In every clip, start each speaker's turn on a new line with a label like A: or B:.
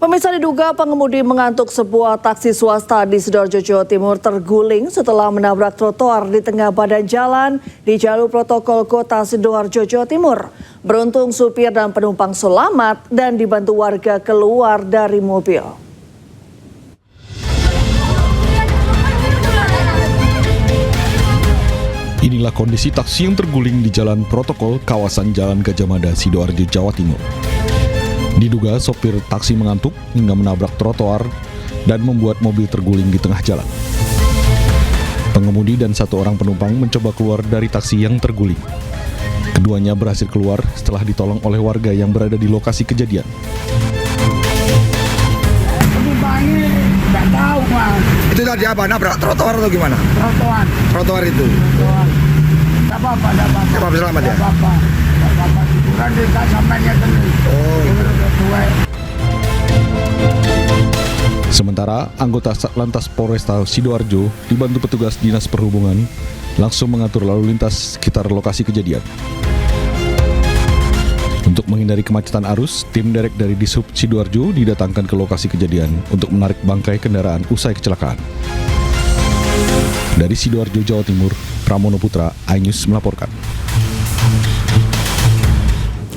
A: Pemirsa, diduga pengemudi mengantuk sebuah taksi swasta di Sidoarjo, Jawa Timur terguling setelah menabrak trotoar di tengah badan jalan di jalur protokol kota Sidoarjo, Jawa Timur. Beruntung supir dan penumpang selamat dan dibantu warga keluar dari mobil.
B: Inilah kondisi taksi yang terguling di jalan protokol kawasan Jalan Gajah Mada, Sidoarjo, Jawa Timur. Diduga sopir taksi mengantuk hingga menabrak trotoar dan membuat mobil terguling di tengah jalan. Pengemudi dan satu orang penumpang mencoba keluar dari taksi yang terguling. Keduanya berhasil keluar setelah ditolong oleh warga yang berada di lokasi kejadian.
C: Penumpangnya nggak tahu, Mas.
D: Itu tadi apa? Nabrak trotoar atau gimana?
C: Trotoar.
D: Trotoar itu.
C: Trotoar. Nggak apa-apa, nggak apa-apa.
D: Nggak apa-apa, selamat ya?
C: Nggak apa-apa. Nggak apa-apa. Kurang dekat sampainya tadi.
D: Oh.
B: Sementara anggota Satlantas Polresta Sidoarjo dibantu petugas Dinas Perhubungan langsung mengatur lalu lintas sekitar lokasi kejadian. Untuk menghindari kemacetan arus, tim derek dari Dishub Sidoarjo didatangkan ke lokasi kejadian untuk menarik bangkai kendaraan usai kecelakaan. Dari Sidoarjo, Jawa Timur, Pramono Putra, iNews melaporkan.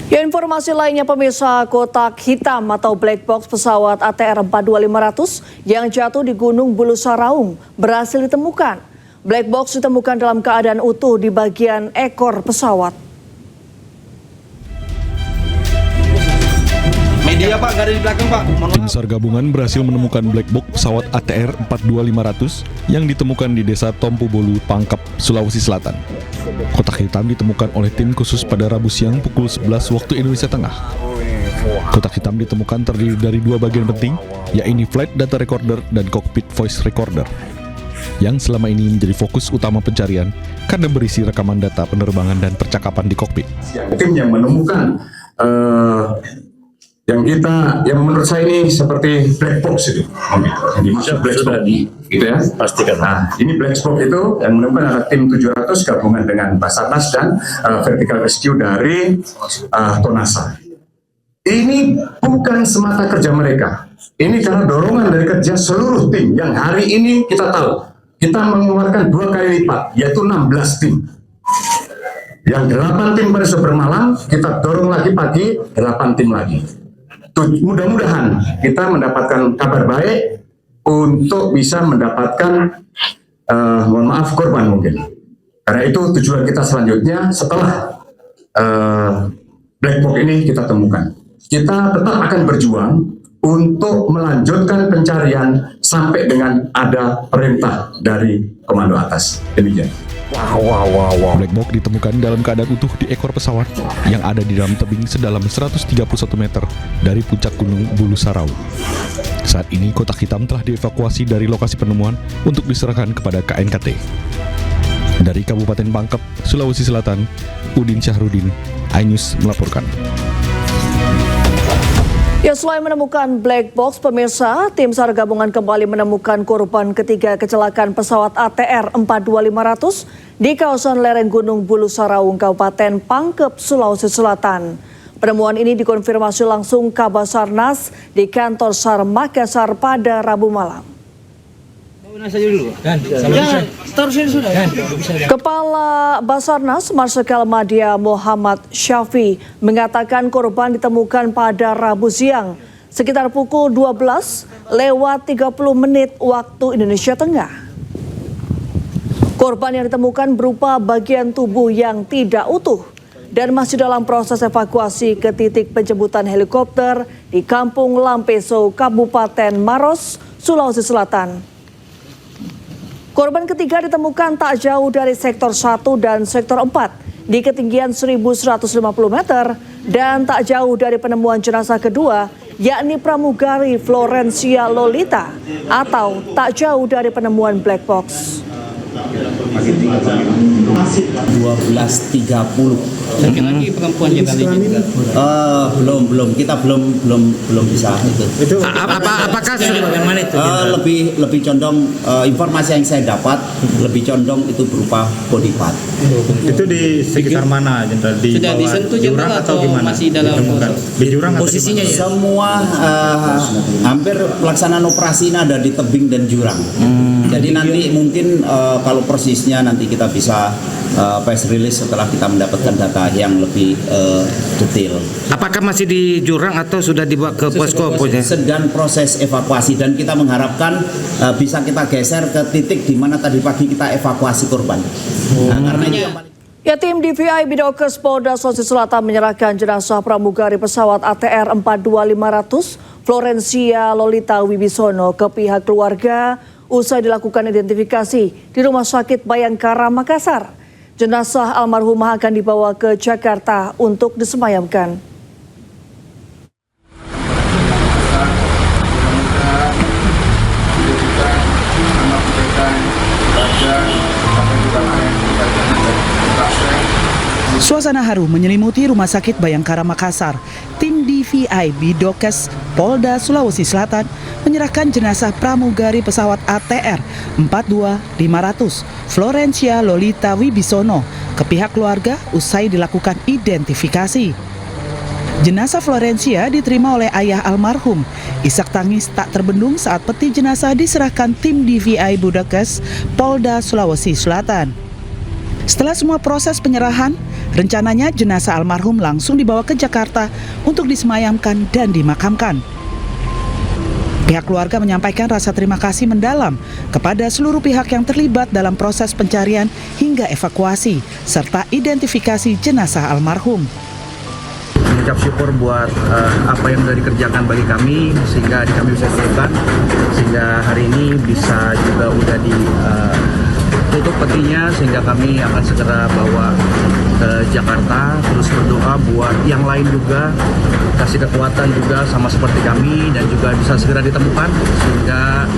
A: Ya, informasi lainnya, pemirsa, kotak hitam atau black box pesawat ATR 42500 yang jatuh di Gunung Bulu Saraung berhasil ditemukan. Black box ditemukan dalam keadaan utuh di bagian ekor pesawat.
E: Media Pak, nggak ada di belakang Pak.
B: Tim SAR gabungan berhasil menemukan black box pesawat ATR 42500 yang ditemukan di Desa Tompu Bolu, Pangkep, Sulawesi Selatan. Kotak hitam ditemukan oleh tim khusus pada Rabu siang pukul 11 waktu Indonesia Tengah. Kotak hitam ditemukan terdiri dari dua bagian penting, yaitu flight data recorder dan cockpit voice recorder, yang selama ini menjadi fokus utama pencarian karena berisi rekaman data penerbangan dan percakapan di kokpit.
F: Tim yang menemukan yang menurut saya ini seperti black box itu, yang dimaksud black box, gitu ya. Pastikan. Nah, ini black box itu yang menemukan adalah tim 700 gabungan dengan Basarnas dan Vertical Rescue dari Tonasa. Ini bukan semata kerja mereka, ini karena dorongan dari kerja seluruh tim yang hari ini kita tahu kita mengeluarkan 2 kali lipat, yaitu 16 tim. Yang 8 tim pada bermalam kita dorong lagi pagi 8 tim lagi. Mudah-mudahan kita mendapatkan kabar baik untuk bisa mendapatkan mohon maaf korban mungkin. Karena itu tujuan kita selanjutnya setelah black box ini kita temukan. Kita tetap akan berjuang untuk melanjutkan pencarian sampai dengan ada perintah dari komando atas. Demikian.
B: Black box ditemukan dalam keadaan utuh di ekor pesawat yang ada di dalam tebing sedalam 131 meter dari puncak Gunung Bulu Saraung. Saat ini kotak hitam telah dievakuasi dari lokasi penemuan untuk diserahkan kepada KNKT. Dari Kabupaten Pangkep, Sulawesi Selatan, Udin Syahrudin, iNews melaporkan.
A: Ya, selain menemukan black box, pemirsa, tim SAR gabungan kembali menemukan korban ketiga kecelakaan pesawat ATR 42500 di kawasan lereng Gunung Bulu Saraung, Kabupaten Pangkep, Sulawesi Selatan. Penemuan ini dikonfirmasi langsung Kabasarnas di kantor SAR Makassar pada Rabu malam. Kepala Basarnas Marsikal Madya Muhammad Syafi mengatakan korban ditemukan pada Rabu siang sekitar pukul 12:30 waktu Indonesia Tengah. Korban yang ditemukan berupa bagian tubuh yang tidak utuh dan masih dalam proses evakuasi ke titik penjemputan helikopter di Kampung Lampeso, Kabupaten Maros, Sulawesi Selatan. Korban ketiga ditemukan tak jauh dari sektor 1 dan sektor 4 di ketinggian 1150 meter dan tak jauh dari penemuan jenazah kedua, yakni pramugari Florencia Lolita, atau tak jauh dari penemuan black box.
G: 12.30 Laki-laki perempuan jenderal ini juga.
H: Belum kita belum bisa itu.
G: Apakah bagaimana itu?
H: Lebih condong informasi yang saya dapat lebih condong itu berupa body part.
I: Itu di sekitar mana, Jenderal? Di
G: Sudah
I: bawah
G: disentuh
I: jurang
G: jenderal
I: atau gimana?
G: masih dalam
I: Ditemukan? Di jurang atau
G: posisinya ya?
H: Semua hampir pelaksanaan operasi ini ada di tebing dan jurang. Jadi nanti mungkin kalau persisnya nanti kita bisa press release setelah kita mendapatkan data yang lebih detail.
G: Apakah masih di jurang atau sudah dibawa ke posko?
H: Sedang proses evakuasi dan kita mengharapkan bisa kita geser ke titik di mana tadi pagi kita evakuasi korban. Karena itu yang paling...
A: Ya, tim DVI Bidokes Polda Sulawesi Selatan menyerahkan jenazah pramugari pesawat ATR 42500 Florencia Lolita Wibisono ke pihak keluarga usai dilakukan identifikasi di Rumah Sakit Bayangkara, Makassar. Jenazah almarhumah akan dibawa ke Jakarta untuk disemayamkan.
J: Suasana haru menyelimuti Rumah Sakit Bayangkara Makassar. Tim DVI Bidokes Polda Sulawesi Selatan menyerahkan jenazah pramugari pesawat ATR 42500 Florencia Lolita Wibisono ke pihak keluarga usai dilakukan identifikasi. Jenazah Florencia diterima oleh ayah almarhum. Isak tangis tak terbendung saat peti jenazah diserahkan tim DVI Bidokes Polda Sulawesi Selatan. Setelah semua proses penyerahan, rencananya jenazah almarhum langsung dibawa ke Jakarta untuk disemayamkan dan dimakamkan. Pihak keluarga menyampaikan rasa terima kasih mendalam kepada seluruh pihak yang terlibat dalam proses pencarian hingga evakuasi, serta identifikasi jenazah almarhum.
E: Mengucap syukur buat apa yang sudah dikerjakan bagi kami sehingga kami bisa temukan, sehingga hari ini bisa juga udah ditutup petinya sehingga kami akan segera bawa ke Jakarta, terus berdoa buat yang lain juga, kasih kekuatan juga sama seperti kami dan juga bisa segera ditemukan sehingga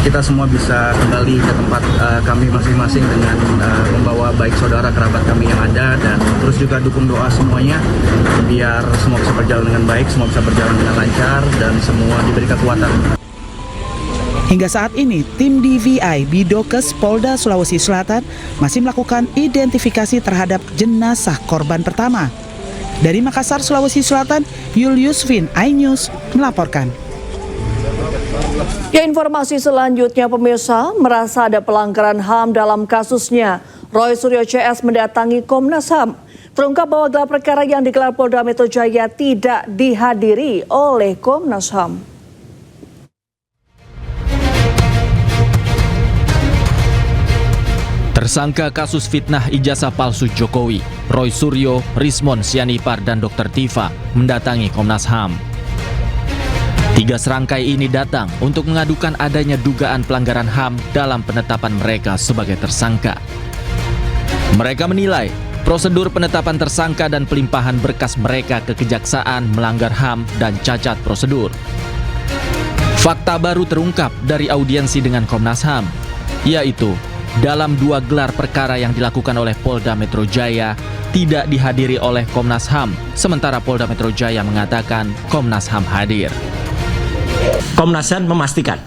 E: kita semua bisa kembali ke tempat kami masing-masing dengan membawa baik saudara kerabat kami yang ada dan terus juga dukung doa semuanya biar semua bisa berjalan dengan baik, semua bisa berjalan dengan lancar dan semua diberi kekuatan.
J: Hingga saat ini, tim DVI Bidokes Polda Sulawesi Selatan masih melakukan identifikasi terhadap jenazah korban pertama. Dari Makassar, Sulawesi Selatan, Julius Vin, iNews melaporkan.
A: Ya, informasi selanjutnya pemirsa, merasa ada pelanggaran HAM dalam kasusnya. Roy Suryo CS mendatangi Komnas HAM. Terungkap bahwa gelar perkara yang digelar Polda Metro Jaya tidak dihadiri oleh Komnas HAM.
K: Tersangka kasus fitnah ijazah palsu Jokowi, Roy Suryo, Rismon Sianipar, dan Dr. Tifa mendatangi Komnas HAM. 3 serangkai ini datang untuk mengadukan adanya dugaan pelanggaran HAM dalam penetapan mereka sebagai tersangka. Mereka menilai prosedur penetapan tersangka dan pelimpahan berkas mereka ke kejaksaan melanggar HAM dan cacat prosedur. Fakta baru terungkap dari audiensi dengan Komnas HAM, yaitu dalam 2 gelar perkara yang dilakukan oleh Polda Metro Jaya tidak dihadiri oleh Komnas HAM, sementara Polda Metro Jaya mengatakan Komnas HAM hadir.
L: Komnas HAM memastikan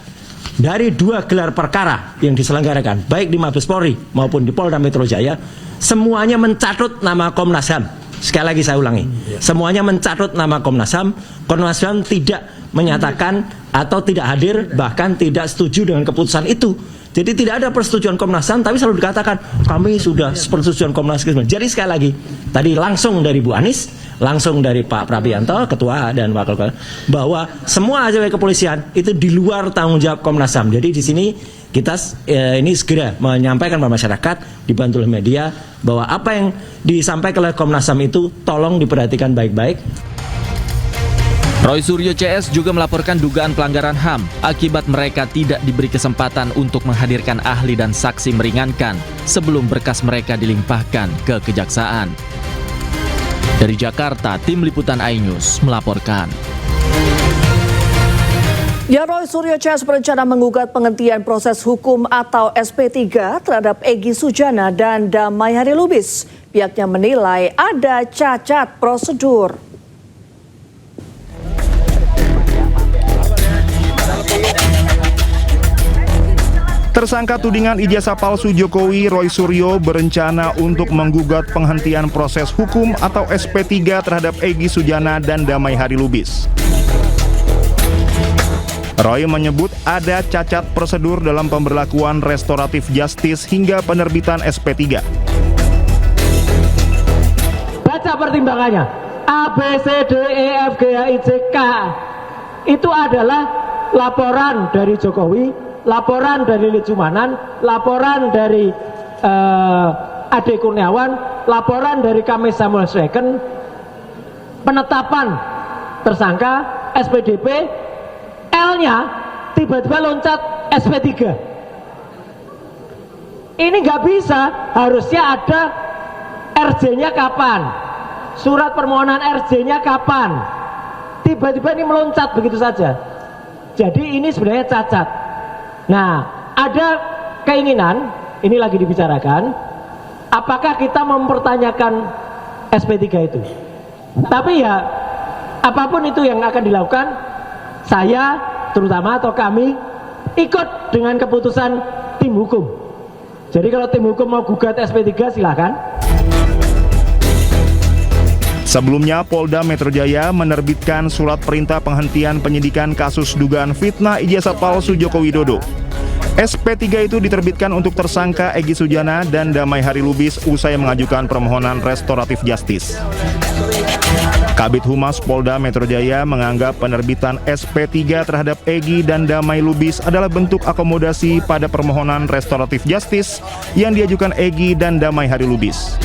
L: dari 2 gelar perkara yang diselenggarakan baik di Mabes Polri maupun di Polda Metro Jaya semuanya mencatut nama Komnas HAM. Sekali lagi saya ulangi, semuanya mencatut nama Komnas HAM. Komnas HAM tidak menyatakan atau tidak hadir, bahkan tidak setuju dengan keputusan itu. Jadi tidak ada persetujuan Komnas HAM, tapi selalu dikatakan kami sudah persetujuan Komnas HAM. Jadi sekali lagi, tadi langsung dari Bu Anies, langsung dari Pak Prabianto, Ketua dan Wakil Ketua, bahwa semua AJW kepolisian itu di luar tanggung jawab Komnas HAM. Jadi di sini kita ini segera menyampaikan kepada masyarakat, dibantu oleh media, bahwa apa yang disampaikan oleh Komnas HAM itu tolong diperhatikan baik-baik.
K: Roy Suryo CS juga melaporkan dugaan pelanggaran HAM akibat mereka tidak diberi kesempatan untuk menghadirkan ahli dan saksi meringankan sebelum berkas mereka dilimpahkan ke kejaksaan. Dari Jakarta, tim liputan iNews melaporkan.
A: Ya, Roy Suryo CS berencana menggugat penghentian proses hukum atau SP3 terhadap Egy Sujana dan Damai Hari Lubis. Pihaknya menilai ada cacat prosedur.
M: Tersangka tudingan ijazah palsu Jokowi, Roy Suryo, berencana untuk menggugat penghentian proses hukum atau SP3 terhadap Egy Sujana dan Damai Hari Lubis. Roy menyebut ada cacat prosedur dalam pemberlakuan restoratif justice hingga penerbitan SP3.
N: Baca pertimbangannya, A, B, C, D, E, F, G, H, I, J, K. Itu adalah laporan dari Jokowi, laporan dari Lecumanan, laporan dari Ade Kurniawan, laporan dari Kamis Samuel Sweken, penetapan tersangka, SPDP, L-nya tiba-tiba loncat SP3. Ini nggak bisa, harusnya ada RJ-nya kapan, surat permohonan RJ-nya kapan, tiba-tiba ini meloncat begitu saja. Jadi ini sebenarnya cacat. Nah, ada keinginan, ini lagi dibicarakan, apakah kita mempertanyakan SP3 itu. Tapi ya, apapun itu yang akan dilakukan, saya terutama atau kami ikut dengan keputusan tim hukum. Jadi kalau tim hukum mau gugat SP3 silakan.
M: Sebelumnya, Polda Metro Jaya menerbitkan surat perintah penghentian penyidikan kasus dugaan fitnah ijazah palsu Joko Widodo. SP3 itu diterbitkan untuk tersangka Egy Sujana dan Damai Hari Lubis usai mengajukan permohonan restoratif justice. Kabid Humas Polda Metro Jaya menganggap penerbitan SP3 terhadap Egy dan Damai Lubis adalah bentuk akomodasi pada permohonan restoratif justice yang diajukan Egy dan Damai Hari Lubis.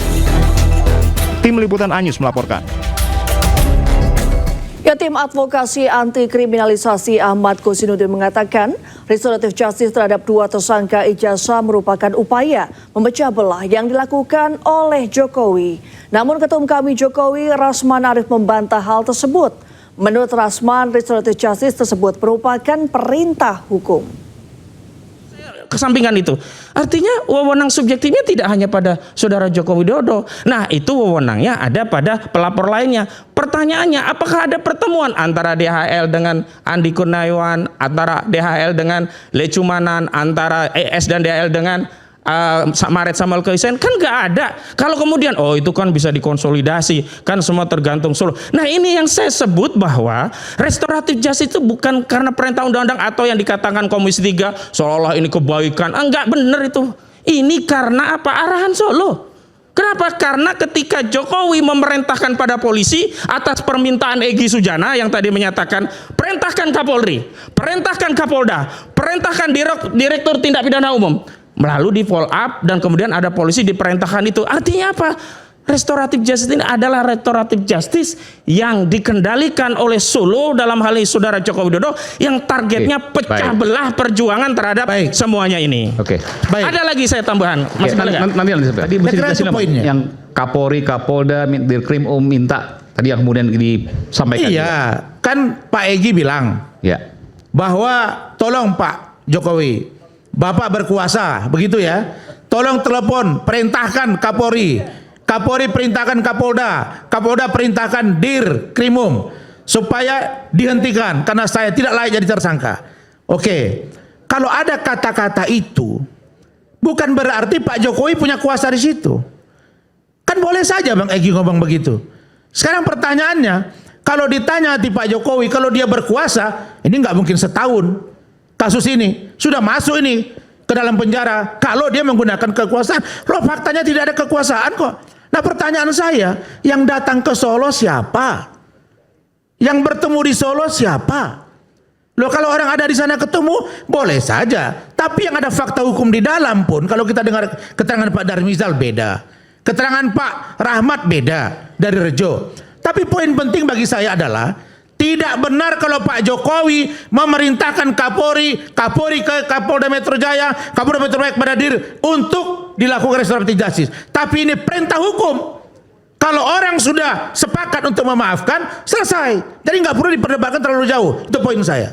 M: Tim Liputan Anyus melaporkan.
A: Ya, tim advokasi anti kriminalisasi Ahmad Kosinudin mengatakan restoratif justice terhadap dua tersangka ijazah merupakan upaya memecah belah yang dilakukan oleh Jokowi. Namun Ketum Kami Jokowi, Rasman Arif, membantah hal tersebut. Menurut Rasman, restoratif justice tersebut merupakan perintah hukum.
O: Kesampingkan itu, artinya wewenang subjektifnya tidak hanya pada saudara Joko Widodo. Nah, itu wewenangnya ada pada pelapor lainnya. Pertanyaannya, apakah ada pertemuan antara DHL dengan Andi Kurniawan, antara DHL dengan Lecumanan, antara ES dan DHL dengan Maret Samuel Keisen? Kan nggak ada. Kalau kemudian, oh itu kan bisa dikonsolidasi, kan semua tergantung Solo. Nah, ini yang saya sebut bahwa restoratif justice itu bukan karena perintah undang-undang atau yang dikatakan Komisi 3 seolah-olah ini kebaikan. Enggak benar itu. Ini karena apa? Arahan Solo. Kenapa? Karena ketika Jokowi memerintahkan pada polisi atas permintaan Egy Sujana yang tadi menyatakan perintahkan Kapolri, perintahkan Kapolda, perintahkan Direktur Tindak Pidana Umum, melalui di follow up dan kemudian ada polisi diperintahkan itu. Artinya apa? Restoratif justice ini adalah restoratif justice yang dikendalikan oleh Solo, dalam hal ini saudara Joko Widodo, yang targetnya pecah belah perjuangan terhadap semuanya ini. Ada lagi saya tambahan.
P: Nanti tadi mesti poinnya yang Kapolri, Kapolda, Dirkrim minta tadi yang kemudian disampaikan.
Q: Iya, kan Pak Egy bilang bahwa tolong Pak Jokowi, Bapak berkuasa, begitu ya. Tolong telepon, perintahkan Kapolri, Kapolri perintahkan Kapolda, Kapolda perintahkan Dirkrimum supaya dihentikan karena saya tidak layak jadi tersangka. Oke, kalau ada kata-kata itu, bukan berarti Pak Jokowi punya kuasa di situ. Kan boleh saja Bang Egy ngomong begitu. Sekarang pertanyaannya, kalau ditanya di Pak Jokowi, kalau dia berkuasa, ini nggak mungkin setahun. Kasus ini sudah masuk ini ke dalam penjara kalau dia menggunakan kekuasaan. Loh, faktanya tidak ada kekuasaan kok. Nah, pertanyaan saya, yang datang ke Solo siapa? Yang bertemu di Solo siapa? Loh, kalau orang ada di sana ketemu boleh saja, tapi yang ada fakta hukum di dalam pun, kalau kita dengar keterangan Pak Darmizal beda, keterangan Pak Rahmat beda dari Rejo. Tapi poin penting bagi saya adalah tidak benar kalau Pak Jokowi memerintahkan Kapolri ke Kapolda Metro Jaya, Kapolda Metro Jaya kepada Dir untuk dilakukan restoratif justice. Tapi ini perintah hukum. Kalau orang sudah sepakat untuk memaafkan, selesai. Jadi nggak perlu diperdebatkan terlalu jauh. Itu poin saya.